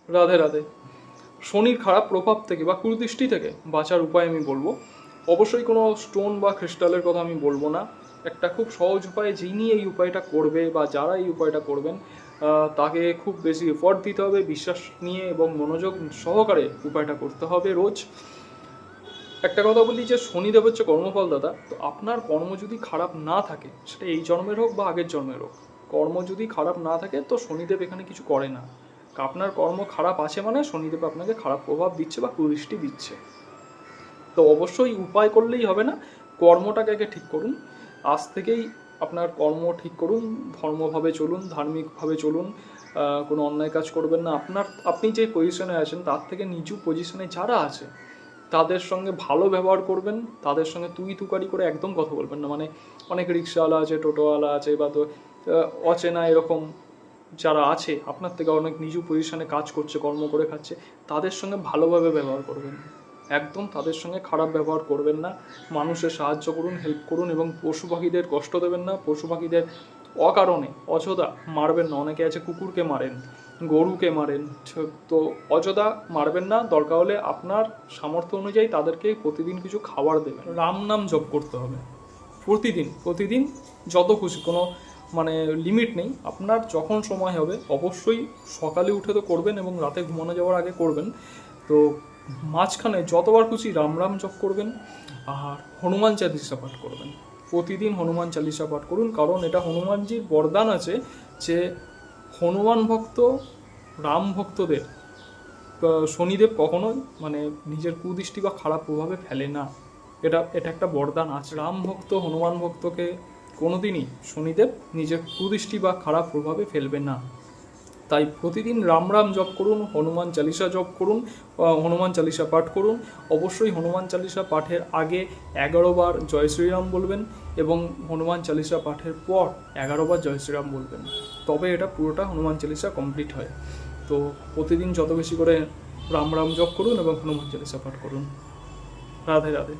রাধে রাধে। শনির খারাপ প্রভাব থেকে বা কুদৃষ্টি থেকে বাঁচার উপায় আমি বলবো। অবশ্যই কোনো স্টোন বা ক্রিস্টালের কথা আমি বলবো না। একটা খুব সহজ উপায়, যিনি এই উপায়টা করবে বা যারা এই উপায়টা করবেন তাকে খুব বেশি এফর্ট দিতে হবে, বিশ্বাস নিয়ে এবং মনোযোগ সহকারে উপায়টা করতে হবে রোজ। একটা কথা বলি যে শনিদেব হচ্ছে কর্মফলদাতা। তো আপনার কর্ম যদি খারাপ না থাকে, সেটা এই জন্মের হোক বা আগের জন্মের হোক, কর্ম যদি খারাপ না থাকে তো শনিদেব এখানে কিছু করে না। আপনার কর্ম খারাপ আছে মানে শনিদেব আপনাকে খারাপ প্রভাব দিচ্ছে বা কুদৃষ্টি দিচ্ছে। তো অবশ্যই উপায় করলেই হবে না, কর্মটাকে আগে ঠিক করুন। আজ থেকেই আপনার কর্ম ঠিক করুন, ধর্মভাবে চলুন, ধার্মিকভাবে চলুন, কোনো অন্যায় কাজ করবেন না। আপনি যে পজিশনে আছেন তার থেকে নিচু পজিশনে যারা আছে তাদের সঙ্গে ভালো ব্যবহার করবেন, তাদের সঙ্গে তুই তুকারি করে একদম কথা বলবেন না। মানে অনেক রিক্সাওয়ালা আছে, টোটোওয়ালা আছে, বা তো অচেনা এরকম যারা আছে আপনার থেকে অনেক নিচু পজিশনে কাজ করছে, কর্ম করে খাচ্ছে, তাদের সঙ্গে ভালোভাবে ব্যবহার করবেন, একদম তাদের সঙ্গে খারাপ ব্যবহার করবেন না। মানুষের সাহায্য করুন, হেল্প করুন, এবং পশু পাখিদের কষ্ট দেবেন না। পশু পাখিদের অকারণে অযথা মারবেন না। অনেকে আছে কুকুরকে মারেন, গরুকে মারেন, তো অযথা মারবেন না। দরকার হলে আপনার সামর্থ্য অনুযায়ী তাদেরকে প্রতিদিন কিছু খাবার দেবেন। রাম নাম জপ করতে হবে প্রতিদিন প্রতিদিন, যত খুশি, কোনো মানে লিমিট নেই। আপনার যখন সময় হবে অবশ্যই সকালে উঠে তো করবেন এবং রাতে ঘুমানো যাওয়ার আগে করবেন। তো মাঝখানে যতবার খুশি রাম রাম জপ করবেন, আর হনুমান চালিসা পাঠ করবেন। প্রতিদিন হনুমান চালিসা পাঠ করুন, কারণ এটা হনুমানজির বরদান আছে যে হনুমান ভক্ত, রাম ভক্তদের শনিদেব কখনোই মানে নিজের কুদৃষ্টি বা খারাপ প্রভাবে ফেলে না। এটা একটা বরদান আছে। রাম ভক্ত, হনুমান ভক্তকে কোনোদিনই শনিদেব নিজের কুদৃষ্টি বা খারাপ প্রভাবে ফেলবে না। তাই প্রতিদিন রাম রাম জপ করুন, হনুমান চালিসা জপ করুন, হনুমান চালিসা পাঠ করুন। অবশ্যই হনুমান চালিসা পাঠের আগে 11 বার জয় শ্রীরাম বলবেন, এবং হনুমান চালিসা পাঠের পর 11 বার জয় শ্রীরাম বলবেন। তবে এটা পুরোটা হনুমান চালিসা কমপ্লিট হয়। তো প্রতিদিন যত বেশি করে রাম রাম জপ করুন এবং হনুমান চালিসা পাঠ করুন। রাধে রাধে।